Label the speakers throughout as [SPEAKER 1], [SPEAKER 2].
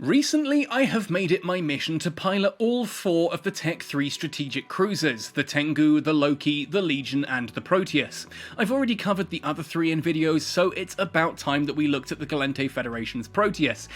[SPEAKER 1] Recently, I have made it my mission to pilot all 4 of the Tech 3 strategic cruisers, the Tengu, the Loki, the Legion, and the Proteus. I've already covered the other 3 in videos, so it's about time that we looked at the Gallente Federation's Proteus.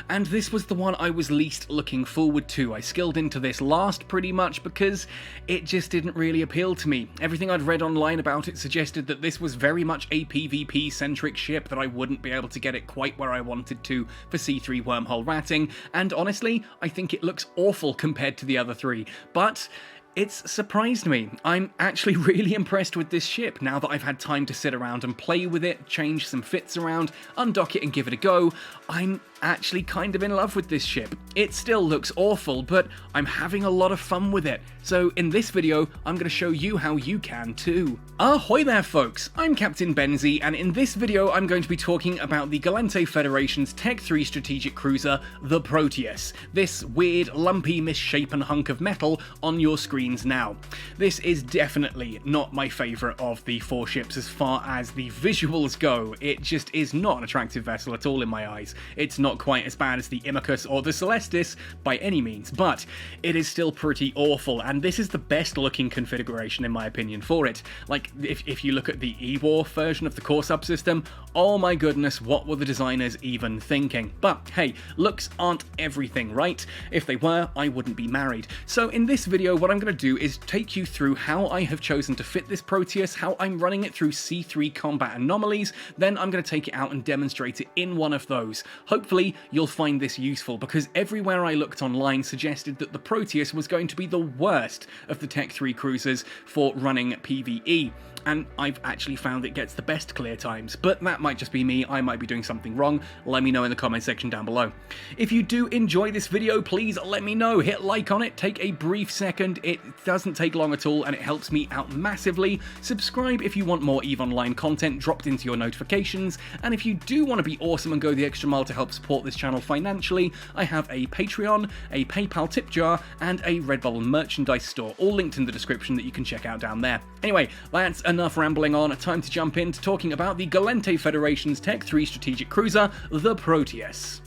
[SPEAKER 1] And this was the one I was least looking forward to. I skilled into this last pretty much because it just didn't really appeal to me. Everything I'd read online about it suggested that this was very much a PvP-centric ship, that I wouldn't be able to get it quite where I wanted to for C3 wormhole ratting. And honestly, I think it looks awful compared to the other 3, but it's surprised me. I'm actually really impressed with this ship now that I've had time to sit around and play with it, change some fits around, undock it and give it a go. I'm actually kind of in love with this ship. It still looks awful, but I'm having a lot of fun with it. So in this video, I'm going to show you how you can too. Ahoy there folks, I'm Captain Benzie, and in this video I'm going to be talking about the Gallente Federation's Tech 3 strategic cruiser, the Proteus. This weird, lumpy, misshapen hunk of metal on your screens now. This is definitely not my favourite of the 4 ships as far as the visuals go. It just is not an attractive vessel at all in my eyes. It's not quite as bad as the Immicus or the Celestis by any means, but it is still pretty awful, and this is the best looking configuration in my opinion for it. Like, if you look at the E-War version of the core subsystem, oh my goodness, what were the designers even thinking? But hey, looks aren't everything, right? If they were, I wouldn't be married. So in this video, what I'm going to do is take you through how I have chosen to fit this Proteus, how I'm running it through C3 combat anomalies, then I'm going to take it out and demonstrate it in one of those. Hopefully you'll find this useful, because everywhere I looked online suggested that the Proteus was going to be the worst of the Tech 3 cruisers for running PvE. And I've actually found it gets the best clear times, but that might just be me, I might be doing something wrong. Let me know in the comment section down below. If you do enjoy this video, please let me know, hit like on it, take a brief second, it doesn't take long at all and it helps me out massively. Subscribe if you want more EVE Online content dropped into your notifications, and if you do want to be awesome and go the extra mile to help support this channel financially, I have a Patreon, a PayPal tip jar, and a Redbubble merchandise store, all linked in the description that you can check out down there. Anyway, that's enough rambling on, time to jump into talking about the Gallente Federation's Tech 3 strategic cruiser, the Proteus.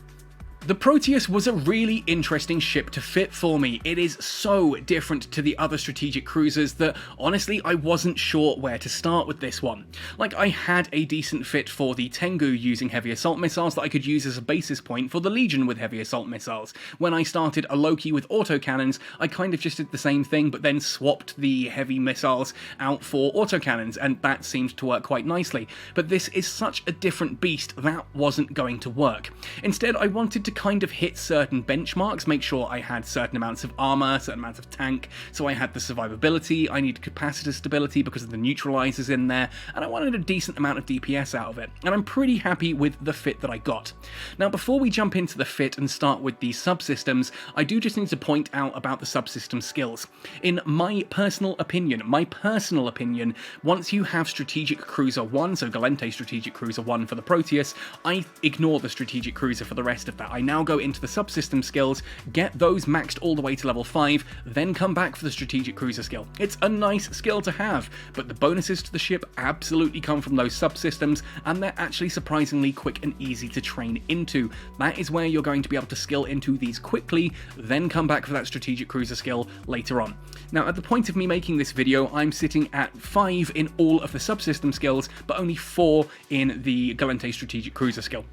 [SPEAKER 1] The Proteus was a really interesting ship to fit for me. It is so different to the other strategic cruisers that honestly I wasn't sure where to start with this one. Like, I had a decent fit for the Tengu using heavy assault missiles that I could use as a basis point for the Legion with heavy assault missiles. When I started a Loki with autocannons, I kind of just did the same thing but then swapped the heavy missiles out for autocannons, and that seemed to work quite nicely. But this is such a different beast that wasn't going to work. Instead, I wanted to kind of hit certain benchmarks, make sure I had certain amounts of armor, certain amounts of tank, so I had the survivability, I needed capacitor stability because of the neutralizers in there, and I wanted a decent amount of DPS out of it, and I'm pretty happy with the fit that I got. Now, before we jump into the fit and start with the subsystems, I do just need to point out about the subsystem skills. In my personal opinion, once you have Strategic Cruiser 1, so Gallente Strategic Cruiser 1 for the Proteus, I ignore the Strategic Cruiser for the rest of that. I now go into the subsystem skills, get those maxed all the way to level 5, then come back for the Strategic Cruiser skill. It's a nice skill to have, but the bonuses to the ship absolutely come from those subsystems, and they're actually surprisingly quick and easy to train into. That is where you're going to be able to skill into these quickly, then come back for that Strategic Cruiser skill later on. Now, at the point of me making this video, I'm sitting at 5 in all of the subsystem skills, but only 4 in the Gallente Strategic Cruiser skill.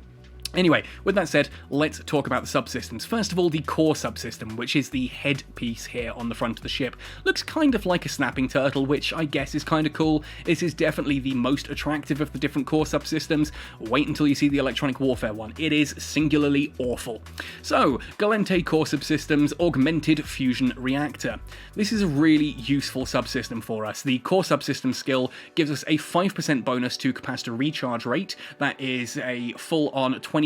[SPEAKER 1] Anyway, with that said, let's talk about the subsystems. First of all, the core subsystem, which is the headpiece here on the front of the ship. Looks kind of like a snapping turtle, which I guess is kind of cool. This is definitely the most attractive of the different core subsystems. Wait until you see the electronic warfare one. It is singularly awful. So, Gallente core subsystems, Augmented Fusion Reactor. This is a really useful subsystem for us. The core subsystem skill gives us a 5% bonus to capacitor recharge rate. That is a full-on 25%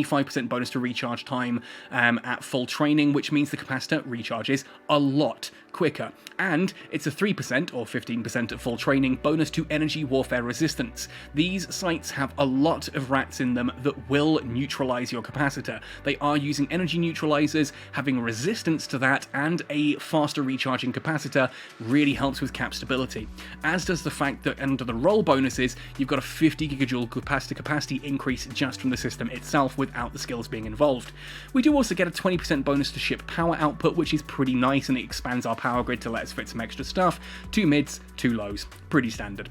[SPEAKER 1] bonus to recharge time at full training, which means the capacitor recharges a lot quicker. And it's a 3% or 15% at full training bonus to energy warfare resistance. These sites have a lot of rats in them that will neutralize your capacitor. They are using energy neutralizers, having resistance to that, and a faster recharging capacitor really helps with cap stability, as does the fact that under the roll bonuses, you've got a 50 gigajoule capacity increase just from the system itself without the skills being involved. We do also get a 20% bonus to ship power output, which is pretty nice, and it expands our power grid to let us fit some extra stuff. 2 mids, 2 lows. Pretty standard.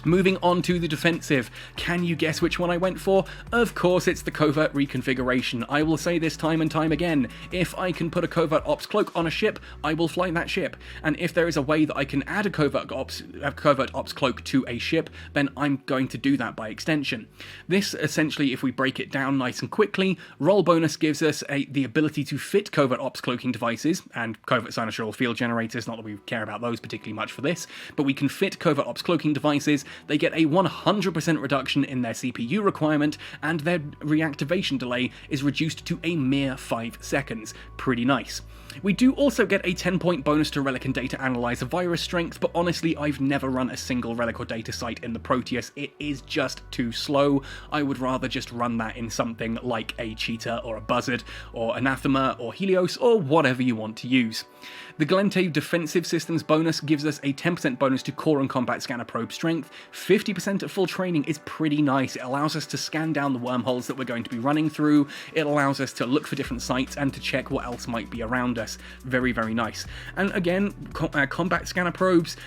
[SPEAKER 1] Moving on to the defensive, can you guess which one I went for? Of course it's the Covert Reconfiguration. I will say this time and time again, if I can put a Covert Ops Cloak on a ship, I will fly that ship, and if there is a way that I can add a Covert Ops Cloak to a ship, then I'm going to do that by extension. This essentially, if we break it down nice and quickly, roll bonus gives us the ability to fit Covert Ops Cloaking devices, and Covert Cynosure Field Generators, not that we care about those particularly much for this, but we can fit Covert Ops Cloaking devices. They get a 100% reduction in their CPU requirement, and their reactivation delay is reduced to a mere 5 seconds. Pretty nice. We do also get a 10-point bonus to Relic and Data Analyzer virus strength, but honestly, I've never run a single Relic or Data site in the Proteus. It is just too slow. I would rather just run that in something like a Cheetah or a Buzzard or Anathema or Helios or whatever you want to use. The Glente Defensive Systems bonus gives us a 10% bonus to Core and Combat Scanner Probe Strength. 50% at full training is pretty nice. It allows us to scan down the wormholes that we're going to be running through. It allows us to look for different sites and to check what else might be around us. Very, very nice. And again, Combat Scanner Probes,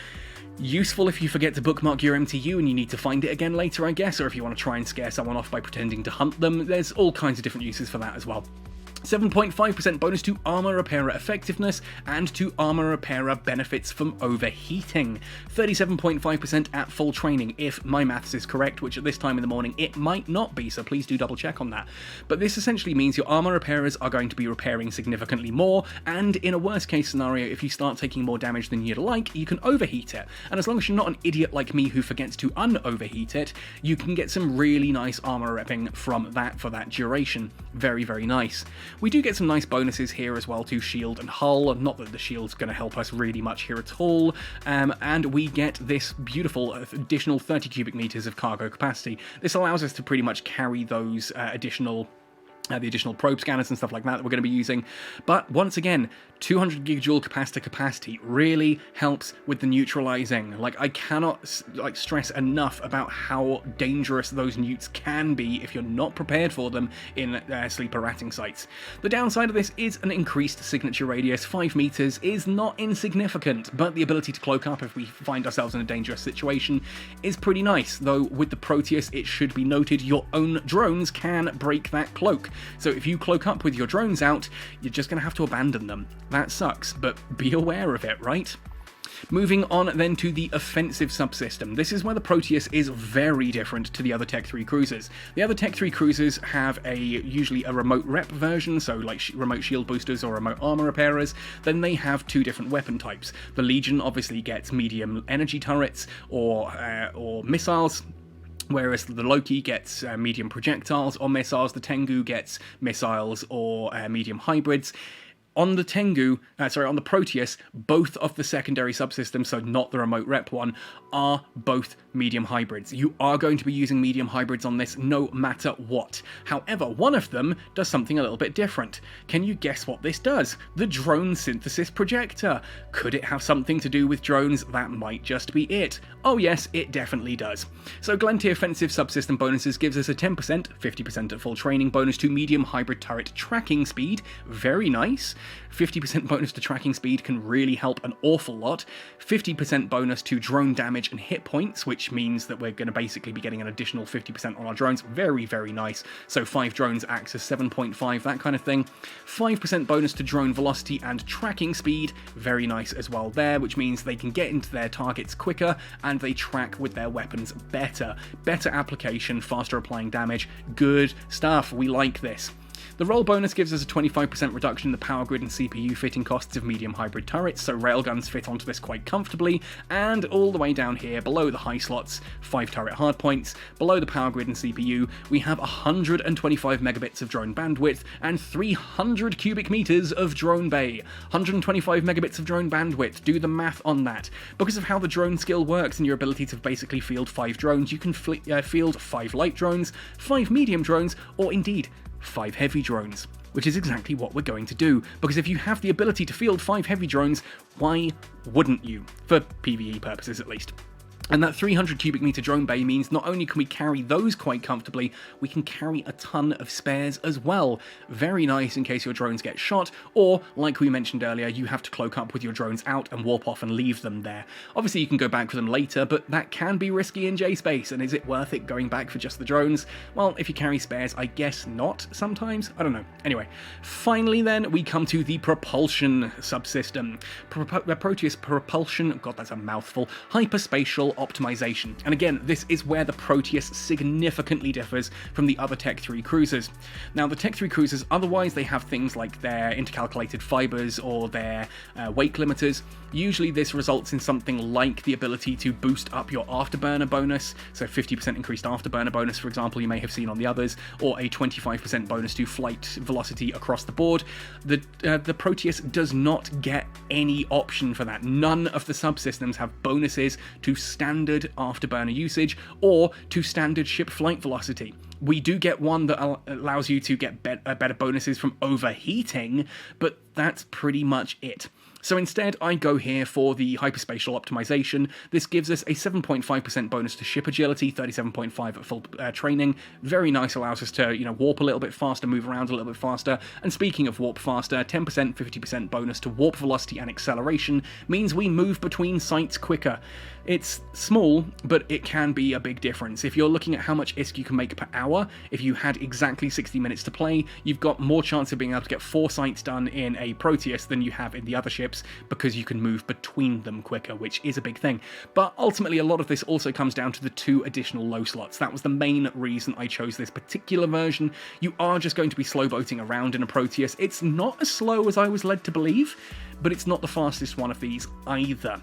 [SPEAKER 1] useful if you forget to bookmark your MTU and you need to find it again later, I guess, or if you want to try and scare someone off by pretending to hunt them. There's all kinds of different uses for that as well. 7.5% bonus to Armor Repairer Effectiveness and to Armor Repairer benefits from overheating. 37.5% at full training, if my maths is correct, which at this time in the morning it might not be, so please do double check on that. But this essentially means your Armor Repairers are going to be repairing significantly more, and in a worst case scenario, if you start taking more damage than you'd like, you can overheat it. And as long as you're not an idiot like me who forgets to un-overheat it, you can get some really nice armor repping from that for that duration. Very, very nice. We do get some nice bonuses here as well to shield and hull, not that the shield's going to help us really much here at all, and we get this beautiful additional 30 cubic meters of cargo capacity. This allows us to pretty much carry those the additional probe scanners and stuff like that we're going to be using. But once again, 200 gigajoule capacitor capacity really helps with the neutralizing. Like, I cannot stress enough about how dangerous those newts can be if you're not prepared for them in sleeper ratting sites. The downside of this is an increased signature radius. 5 meters is not insignificant, but the ability to cloak up if we find ourselves in a dangerous situation is pretty nice, though with the Proteus it should be noted your own drones can break that cloak. So if you cloak up with your drones out, you're just going to have to abandon them. That sucks, but be aware of it, right? Moving on then to the offensive subsystem. This is where the Proteus is very different to the other Tech 3 cruisers. The other Tech 3 cruisers have usually a remote rep version, so like remote shield boosters or remote armor repairers. Then they have 2 different weapon types. The Legion obviously gets medium energy turrets or missiles, whereas the Loki gets medium projectiles or missiles. The Tengu gets missiles or medium hybrids. On the on the Proteus, both of the secondary subsystems, so not the remote rep one, are both medium hybrids. You are going to be using medium hybrids on this no matter what. However, one of them does something a little bit different. Can you guess what this does? The Drone Synthesis Projector. Could it have something to do with drones? That might just be it. Oh yes, it definitely does. So Glente Offensive Subsystem bonuses gives us a 10%, 50% at full training bonus to medium hybrid turret tracking speed. Very nice. 50% bonus to tracking speed can really help an awful lot. 50% bonus to drone damage and hit points, which means that we're going to basically be getting an additional 50% on our drones. Very, very nice. So 5 drones acts as 7.5, that kind of thing. 5% bonus to drone velocity and tracking speed. Very nice as well there, which means they can get into their targets quicker and they track with their weapons better. Better application, faster applying damage. Good stuff. We like this. The roll bonus gives us a 25% reduction in the power grid and CPU fitting costs of medium hybrid turrets, so railguns fit onto this quite comfortably, and all the way down here, below the high slots, 5 turret hardpoints, below the power grid and CPU, we have 125 megabits of drone bandwidth and 300 cubic meters of drone bay. 125 megabits of drone bandwidth, do the math on that. Because of how the drone skill works and your ability to basically field 5 drones, you can field 5 light drones, 5 medium drones, or indeed 5 heavy drones. which is exactly what we're going to do, because if you have the ability to field 5 heavy drones, why wouldn't you? For PvE purposes at least. And that 300 cubic meter drone bay means not only can we carry those quite comfortably, we can carry a ton of spares as well. Very nice in case your drones get shot, or, like we mentioned earlier, you have to cloak up with your drones out and warp off and leave them there. Obviously you can go back for them later, but that can be risky in J-space, and is it worth it going back for just the drones? Well, if you carry spares, I guess not sometimes? I don't know. Anyway, finally then, we come to the propulsion subsystem. Proteus propulsion, god that's a mouthful, hyperspatial optimization. And again, this is where the Proteus significantly differs from the other Tech 3 cruisers. Now, the Tech 3 cruisers, otherwise they have things like their intercalculated fibers or their weight limiters. Usually this results in something like the ability to boost up your Afterburner bonus, so 50% increased Afterburner bonus, for example, you may have seen on the others, or a 25% bonus to flight velocity across the board. The Proteus does not get any option for that. None of the subsystems have bonuses to standard Afterburner usage or to standard ship flight velocity. We do get one that allows you to get better bonuses from overheating, but that's pretty much it. So instead, I go here for the hyperspatial optimization. This gives us a 7.5% bonus to ship agility, 37.5 at full training. Very nice, allows us to, warp a little bit faster, move around a little bit faster. And speaking of warp faster, 10%, 50% bonus to warp velocity and acceleration means we move between sites quicker. It's small, but it can be a big difference. If you're looking at how much ISK you can make per hour, if you had exactly 60 minutes to play, you've got more chance of being able to get 4 sites done in a Proteus than you have in the other ships, because you can move between them quicker, which is a big thing. But ultimately, a lot of this also comes down to the 2 additional low slots. That was the main reason I chose this particular version. You are just going to be slow boating around in a Proteus. It's not as slow as I was led to believe, but it's not the fastest one of these either.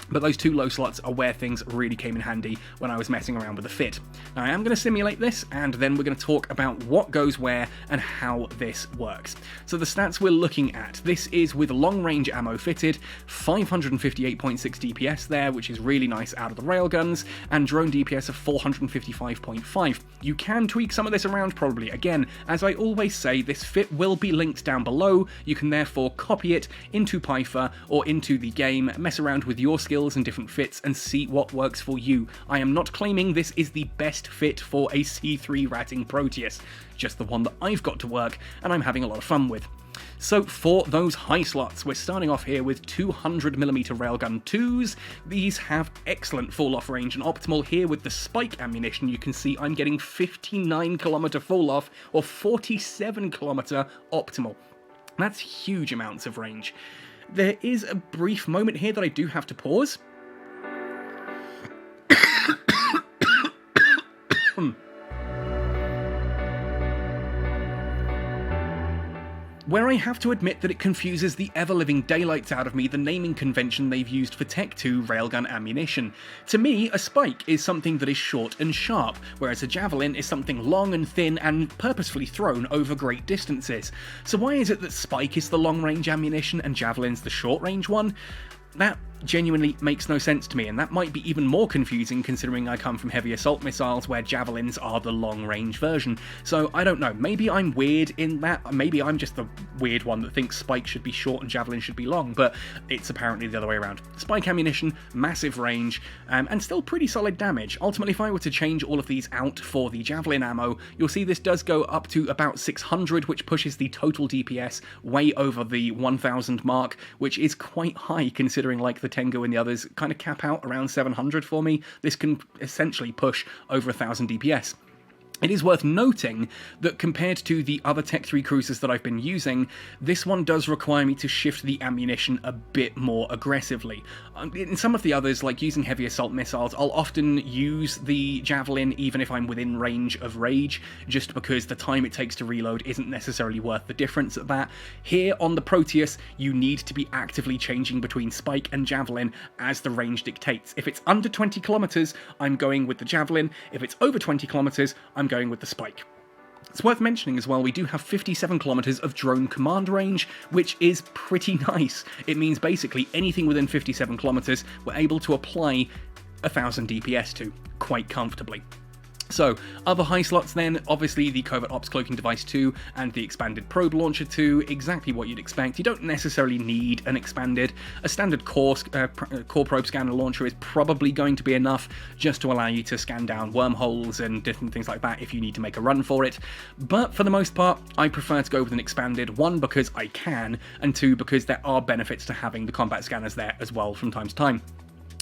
[SPEAKER 1] But those 2 low slots are where things really came in handy when I was messing around with the fit. Now, I am going to simulate this, and then we're going to talk about what goes where and how this works. So the stats we're looking at, this is with long-range ammo fitted, 558.6 DPS there, which is really nice out of the railguns, and drone DPS of 455.5. You can tweak some of this around probably. Again, as I always say, this fit will be linked down below. You can therefore copy it into Python or into the game, mess around with your skills and different fits and see what works for you. I am not claiming this is the best fit for a C3 ratting Proteus, just the one that I've got to work and I'm having a lot of fun with. So for those high slots, we're starting off here with 200mm Railgun IIs. These have excellent fall-off range and optimal. Here with the spike ammunition, you can see I'm getting 59km fall-off or 47km optimal. That's huge amounts of range. There is a brief moment here that I do have to pause. Where I have to admit that it confuses the ever-living daylights out of me the naming convention they've used for Tech 2 railgun ammunition. To me, a spike is something that is short and sharp, whereas a javelin is something long and thin and purposefully thrown over great distances. So why is it that spike is the long-range ammunition and javelin's the short-range one? That genuinely makes no sense to me, and that might be even more confusing considering I come from heavy assault missiles where javelins are the long-range version. So I don't know, maybe I'm weird in that, maybe I'm just the weird one that thinks spike should be short and javelin should be long, but it's apparently the other way around. Spike ammunition, massive range, and still pretty solid damage. Ultimately, if I were to change all of these out for the javelin ammo, you'll see this does go up to about 600, which pushes the total DPS way over the 1000 mark, which is quite high considering like the Tengu and the others kind of cap out around 700 for me. This can essentially push over 1000 DPS. It is worth noting that compared to the other Tech 3 cruisers that I've been using, this one does require me to shift the ammunition a bit more aggressively. In some of the others, like using heavy assault missiles, I'll often use the javelin even if I'm within range of rage, just because the time it takes to reload isn't necessarily worth the difference at that. Here on the Proteus, you need to be actively changing between spike and javelin as the range dictates. If it's under 20 kilometers, I'm going with the javelin. If it's over 20 kilometers, I'm going with the spike. It's worth mentioning as well, we do have 57 kilometers of drone command range, which is pretty nice. It means basically anything within 57 kilometers we're able to apply 1000 DPS to, quite comfortably. So, other high slots then, obviously the Covert Ops Cloaking Device 2 and the Expanded Probe Launcher 2, exactly what you'd expect. You don't necessarily need an expanded. A standard core probe scanner launcher is probably going to be enough just to allow you to scan down wormholes and different things like that if you need to make a run for it. But for the most part, I prefer to go with an expanded, one because I can, and two because there are benefits to having the combat scanners there as well from time to time.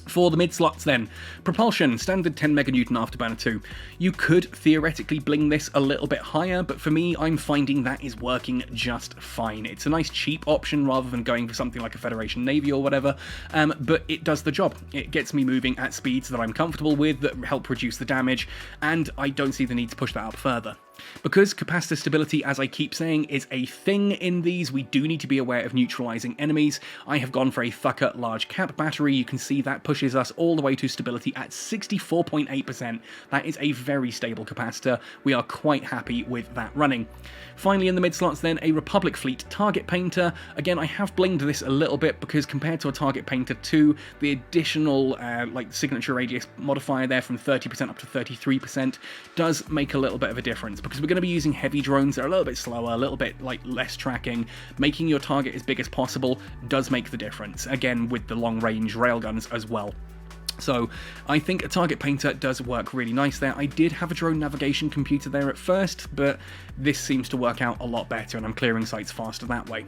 [SPEAKER 1] For the mid-slots then, propulsion, standard 10 meganewton Afterburner II. You could theoretically bling this a little bit higher, but for me, I'm finding that is working just fine. It's a nice cheap option rather than going for something like a Federation Navy or whatever, but it does the job. It gets me moving at speeds that I'm comfortable with, that help reduce the damage, and I don't see the need to push that up further. Because capacitor stability, as I keep saying, is a thing in these, we do need to be aware of neutralizing enemies. I have gone for a Thukker large cap battery. You can see that pushes us all the way to stability at 64.8%. That is a very stable capacitor. We are quite happy with that running. Finally, in the mid slots then, a Republic Fleet Target Painter. Again, I have blinged this a little bit because compared to a Target Painter 2, the additional signature radius modifier there from 30% up to 33% does make a little bit of a difference, because we're going to be using heavy drones that are a little bit slower, a little bit less tracking. Making your target as big as possible does make the difference, again with the long range railguns as well. So I think a target painter does work really nice there. I did have a drone navigation computer there at first, but this seems to work out a lot better and I'm clearing sites faster that way.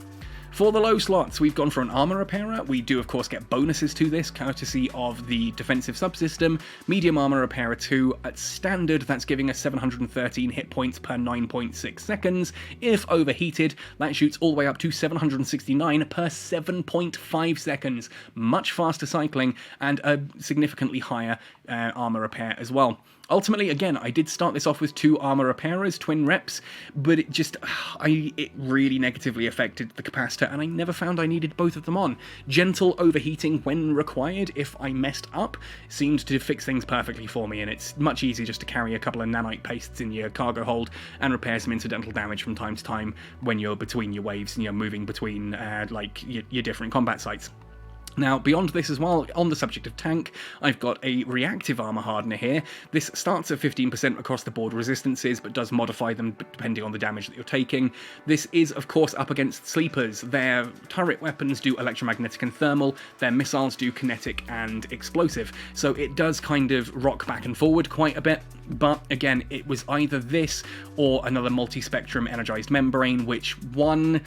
[SPEAKER 1] For the low slots, we've gone for an armor repairer. We do, of course, get bonuses to this, courtesy of the defensive subsystem. Medium armor repairer 2 at standard, that's giving us 713 hit points per 9.6 seconds. If overheated, that shoots all the way up to 769 per 7.5 seconds. Much faster cycling and a significantly higher armor repair as well. Ultimately, again, I did start this off with 2 armor repairers, twin reps, but it really negatively affected the capacitor, and I never found I needed both of them on. Gentle overheating when required, if I messed up, seemed to fix things perfectly for me, and it's much easier just to carry a couple of nanite pastes in your cargo hold and repair some incidental damage from time to time when you're between your waves and you're moving between your different combat sites. Now, beyond this as well, on the subject of tank, I've got a reactive armor hardener here. This starts at 15% across the board resistances, but does modify them depending on the damage that you're taking. This is, of course, up against sleepers. Their turret weapons do electromagnetic and thermal, their missiles do kinetic and explosive, so it does kind of rock back and forward quite a bit. But again, it was either this or another multi-spectrum energized membrane, which one...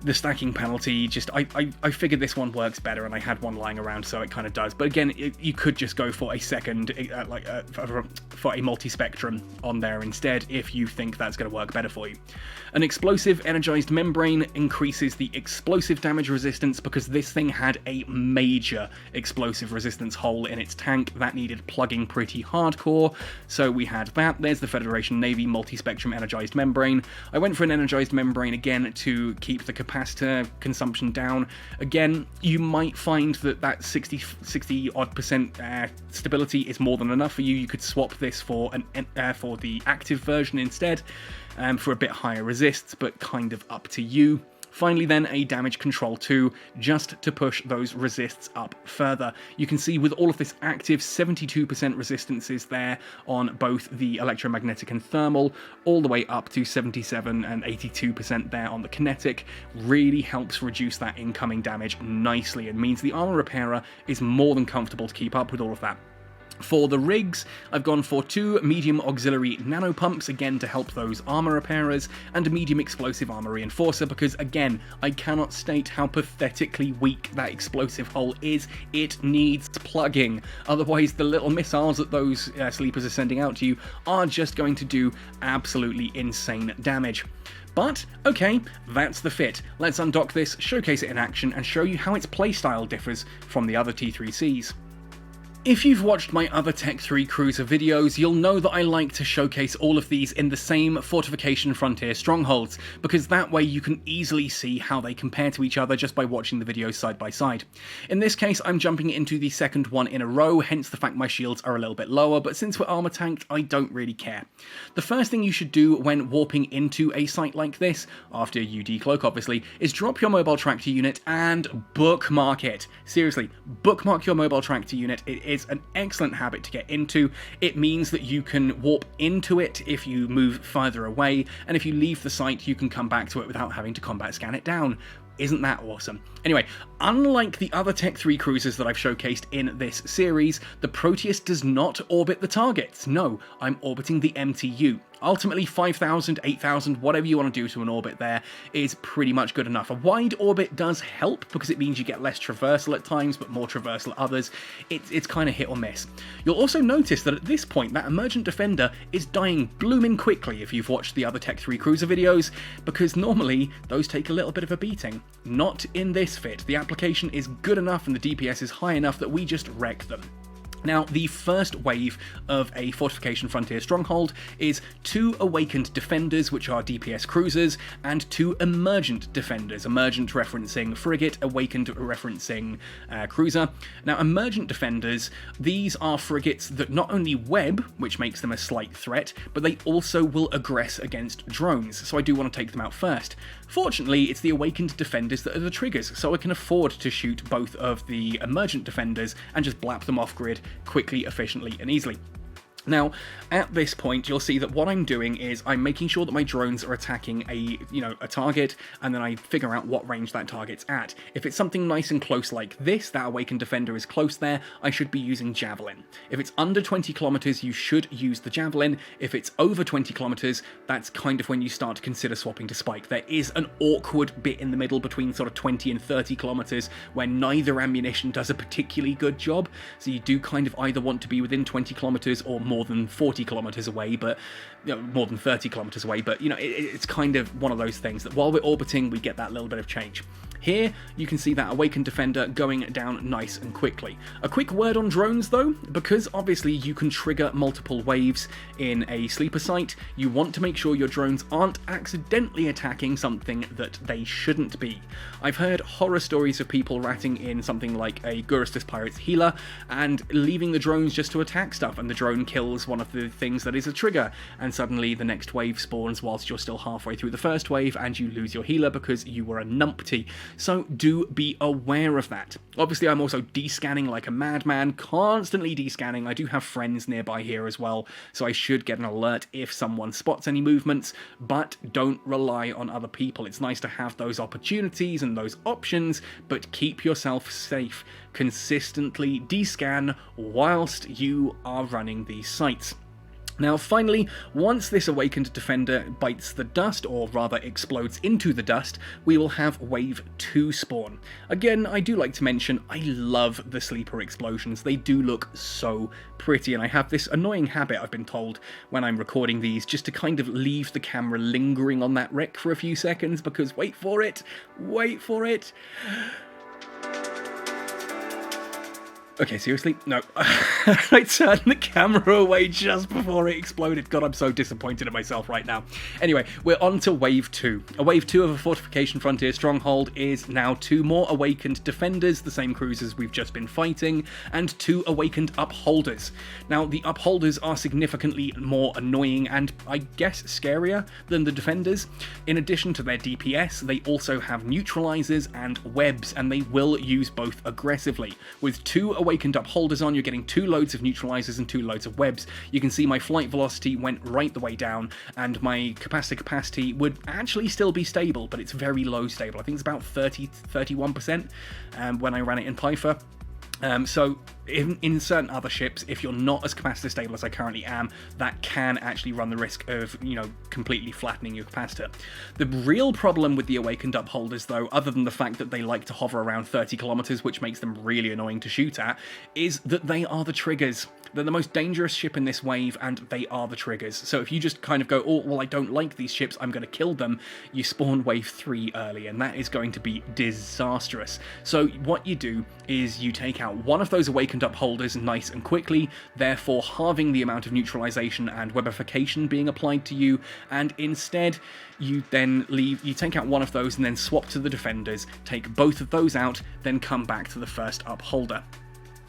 [SPEAKER 1] The stacking penalty, I figured this one works better, and I had one lying around, so it kind of does. But again, you could just go for a second, for a multi-spectrum on there instead, if you think that's going to work better for you. An explosive energized membrane increases the explosive damage resistance, because this thing had a major explosive resistance hole in its tank that needed plugging pretty hardcore, so we had that. There's the Federation Navy multi-spectrum energized membrane. I went for an energized membrane again to keep the capacitor consumption down. Again, you might find that 60 odd percent stability is more than enough for you. You could swap this for the active version instead, for a bit higher resists, but kind of up to you. Finally then, a damage control 2, just to push those resists up further. You can see with all of this active, 72% resistances there on both the electromagnetic and thermal, all the way up to 77 and 82% there on the kinetic. Really helps reduce that incoming damage nicely, and means the armor repairer is more than comfortable to keep up with all of that. For the rigs, I've gone for 2 medium auxiliary nano pumps, again to help those armor repairers, and a medium explosive armor reinforcer, because again, I cannot state how pathetically weak that explosive hole is. It needs plugging. Otherwise, the little missiles that those sleepers are sending out to you are just going to do absolutely insane damage. But, okay, that's the fit. Let's undock this, showcase it in action, and show you how its playstyle differs from the other T3Cs. If you've watched my other Tech 3 Cruiser videos, you'll know that I like to showcase all of these in the same Fortification Frontier strongholds, because that way you can easily see how they compare to each other just by watching the videos side by side. In this case, I'm jumping into the second one in a row, hence the fact my shields are a little bit lower, but since we're armor tanked, I don't really care. The first thing you should do when warping into a site like this, after you decloak obviously, is drop your mobile tractor unit and bookmark it. Seriously, bookmark your mobile tractor unit. It is an excellent habit to get into. It means that you can warp into it if you move further away, and if you leave the site, you can come back to it without having to combat scan it down. Isn't that awesome? Anyway, unlike the other Tech 3 cruisers that I've showcased in this series, the Proteus does not orbit the targets. No, I'm orbiting the MTU. Ultimately, 5,000, 8,000, whatever you want to do to an orbit there is pretty much good enough. A wide orbit does help because it means you get less traversal at times, but more traversal at others. It's kind of hit or miss. You'll also notice that at this point, that Emergent Defender is dying blooming quickly if you've watched the other Tech 3 cruiser videos, because normally those take a little bit of a beating. Not in this fit. The application is good enough and the DPS is high enough that we just wreck them. Now, the first wave of a Fortification Frontier stronghold is 2 Awakened Defenders, which are DPS cruisers, and 2 Emergent Defenders. Emergent referencing frigate, Awakened referencing cruiser. Now, Emergent Defenders, these are frigates that not only web, which makes them a slight threat, but they also will aggress against drones, so I do want to take them out first. Fortunately, it's the Awakened Defenders that are the triggers, so I can afford to shoot both of the Emergent Defenders and just blap them off grid quickly, efficiently, and easily. Now, at this point, you'll see that what I'm doing is I'm making sure that my drones are attacking a target, and then I figure out what range that target's at. If it's something nice and close like this, that Awakened Defender is close there, I should be using Javelin. If it's under 20 kilometers, you should use the Javelin. If it's over 20 kilometers, that's kind of when you start to consider swapping to Spike. There is an awkward bit in the middle between sort of 20 and 30 kilometers where neither ammunition does a particularly good job, so you do kind of either want to be within 20 kilometers or more than 40 kilometers away, but more than 30 kilometers away, but it's kind of one of those things that while we're orbiting, we get that little bit of change. Here, you can see that Awakened Defender going down nice and quickly. A quick word on drones though, because obviously you can trigger multiple waves in a sleeper site, you want to make sure your drones aren't accidentally attacking something that they shouldn't be. I've heard horror stories of people ratting in something like a Gurustus Pirate's healer and leaving the drones just to attack stuff, and the drone kills one of the things that is a trigger, and suddenly the next wave spawns whilst you're still halfway through the first wave and you lose your healer because you were a numpty. So do be aware of that. Obviously, I'm also descanning like a madman, constantly descanning. I do have friends nearby here as well, so I should get an alert if someone spots any movements, but don't rely on other people. It's nice to have those opportunities and those options, but keep yourself safe. Consistently descan whilst you are running these sites. Now finally, once this Awakened Defender bites the dust, or rather explodes into the dust, we will have Wave 2 spawn. Again, I do like to mention, I love the sleeper explosions. They do look so pretty, and I have this annoying habit, I've been told, when I'm recording these, just to kind of leave the camera lingering on that wreck for a few seconds, because wait for it! Okay, seriously? No. I turned the camera away just before it exploded. God, I'm so disappointed in myself right now. Anyway, we're on to Wave 2. A Wave 2 of a Fortification Frontier stronghold is now 2 more Awakened Defenders, the same cruisers we've just been fighting, and 2 Awakened Upholders. Now, the Upholders are significantly more annoying and, I guess, scarier than the Defenders. In addition to their DPS, they also have neutralizers and webs, and they will use both aggressively. With 2 Awakened Upholders on, you're getting 2 loads of neutralizers and 2 loads of webs. You can see my flight velocity went right the way down, and my capacity would actually still be stable, but it's very low stable. I think it's about 31% when I ran it in Python. So in certain other ships, if you're not as capacitor stable as I currently am, that can actually run the risk of, completely flattening your capacitor. The real problem with the Awakened Upholders, though, other than the fact that they like to hover around 30 kilometers, which makes them really annoying to shoot at, is that they are the triggers. They're the most dangerous ship in this wave, and they are the triggers. So if you just kind of go, oh, well, I don't like these ships, I'm going to kill them, you spawn Wave 3 early, and that is going to be disastrous. So what you do is you take out one of those Awakened Upholders nice and quickly, therefore halving the amount of neutralization and webification being applied to you, and instead you then you take out one of those and then swap to the Defenders, take both of those out, then come back to the first Upholder.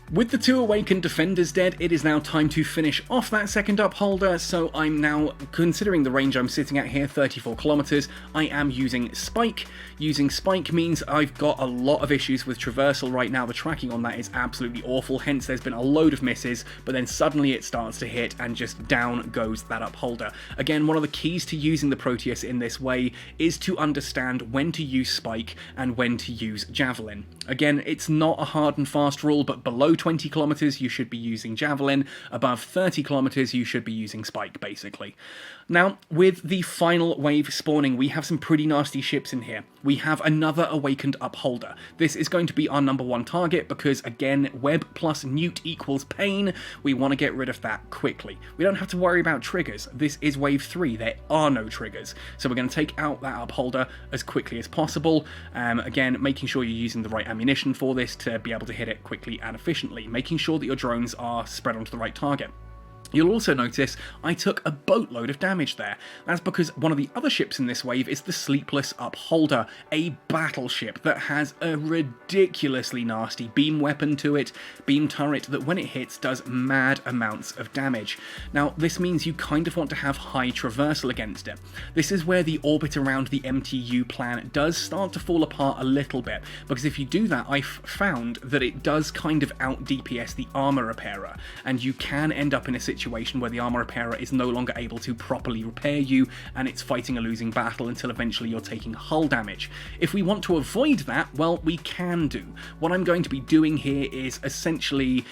[SPEAKER 1] With the 2 Awakened Defenders dead, it is now time to finish off that second upholder, so I'm now, considering the range I'm sitting at here, 34 kilometers, I am using Spike. Using Spike means I've got a lot of issues with traversal right now. The tracking on that is absolutely awful, hence there's been a load of misses, but then suddenly it starts to hit and just down goes that upholder. Again, one of the keys to using the Proteus in this way is to understand when to use Spike and when to use Javelin. Again, it's not a hard and fast rule, but below 20 kilometers you should be using Javelin, above 30 kilometers you should be using Spike, basically. Now, with the final wave spawning, we have some pretty nasty ships in here. We have another Awakened Upholder. This is going to be our #1 target because, again, web plus newt equals pain. We want to get rid of that quickly. We don't have to worry about triggers. This is wave 3. There are no triggers. So we're going to take out that upholder as quickly as possible. Again, making sure you're using the right ammunition for this to be able to hit it quickly and efficiently. Making sure that your drones are spread onto the right target. You'll also notice I took a boatload of damage there. That's because one of the other ships in this wave is the Sleepless Upholder, a battleship that has a ridiculously nasty beam weapon to it, beam turret that when it hits does mad amounts of damage. Now this means you kind of want to have high traversal against it. This is where the orbit around the MTU plan does start to fall apart a little bit, because if you do that I've found that it does kind of out DPS the armor repairer, and you can end up in a situation where the armor repairer is no longer able to properly repair you and it's fighting a losing battle until eventually you're taking hull damage. If we want to avoid that, well, we can do. What I'm going to be doing here is essentially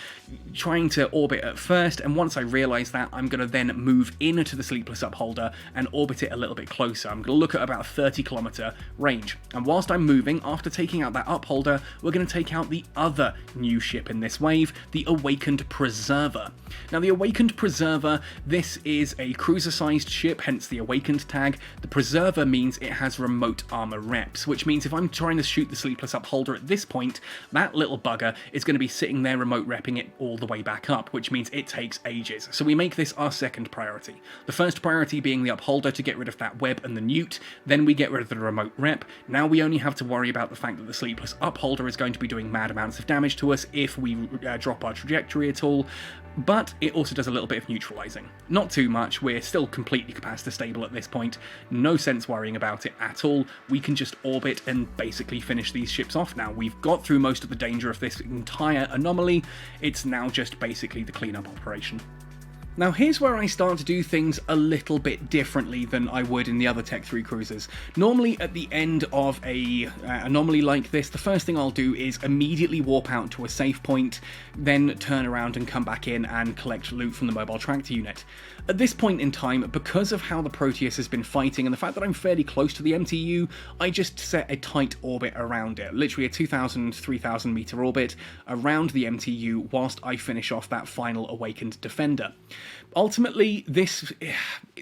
[SPEAKER 1] trying to orbit at first, and once I realise that, I'm going to then move into the Sleepless Upholder and orbit it a little bit closer. I'm going to look at about a 30 kilometer range, and whilst I'm moving, after taking out that upholder, we're going to take out the other new ship in this wave, the Awakened Preserver. Now the Awakened Preserver, this is a cruiser-sized ship, hence the Awakened tag. The Preserver means it has remote armor reps, which means if I'm trying to shoot the Sleepless Upholder at this point, that little bugger is going to be sitting there remote repping it all the way back up, which means it takes ages. So we make this our second priority. The first priority being the Upholder to get rid of that web and the newt, then we get rid of the remote rep. Now we only have to worry about the fact that the Sleepless Upholder is going to be doing mad amounts of damage to us if we drop our trajectory at all, but it also does a little bit of neutralizing. Not too much, we're still completely capacitor stable at this point, no sense worrying about it at all. We can just orbit and basically finish these ships off now. We've got through most of the danger of this entire anomaly, it's now just basically the cleanup operation. Now here's where I start to do things a little bit differently than I would in the other Tech 3 cruisers. Normally at the end of a anomaly like this, the first thing I'll do is immediately warp out to a safe point, then turn around and come back in and collect loot from the mobile tractor unit. At this point in time, because of how the Proteus has been fighting and the fact that I'm fairly close to the MTU, I just set a tight orbit around it, literally a 2,000, 3,000 meter orbit around the MTU whilst I finish off that final Awakened Defender. Ultimately, this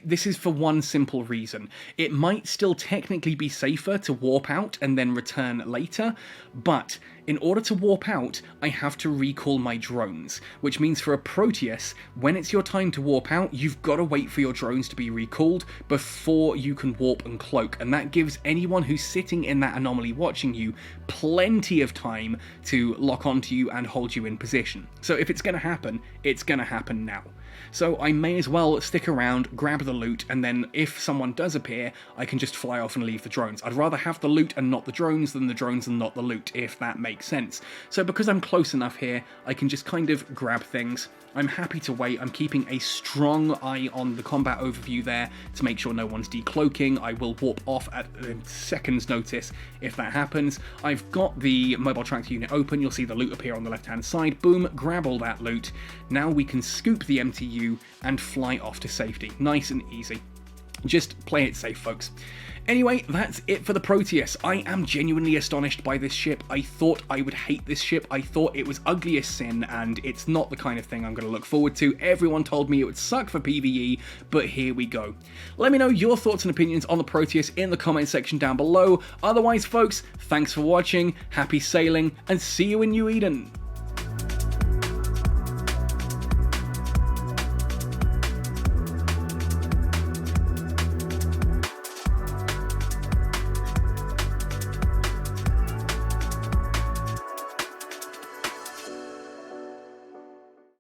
[SPEAKER 1] is for one simple reason. It might still technically be safer to warp out and then return later, but in order to warp out, I have to recall my drones, which means for a Proteus, when it's your time to warp out, you've got to wait for your drones to be recalled before you can warp and cloak, and that gives anyone who's sitting in that anomaly watching you plenty of time to lock onto you and hold you in position. So if it's going to happen, it's going to happen now. So I may as well stick around, grab the loot, and then if someone does appear, I can just fly off and leave the drones. I'd rather have the loot and not the drones than the drones and not the loot, if that makes sense. So because I'm close enough here, I can just kind of grab things. I'm happy to wait. I'm keeping a strong eye on the combat overview there to make sure no one's decloaking. I will warp off at a second's notice if that happens. I've got the mobile tractor unit open. You'll see the loot appear on the left-hand side. Boom, grab all that loot. Now we can scoop the MTU and fly off to safety. Nice and easy. Just play it safe, folks. Anyway, that's it for the Proteus. I am genuinely astonished by this ship. I thought I would hate this ship. I thought it was ugly as sin, and it's not the kind of thing I'm going to look forward to. Everyone told me it would suck for PvE, but here we go. Let me know your thoughts and opinions on the Proteus in the comment section down below. Otherwise, folks, thanks for watching, happy sailing, and see you in New Eden.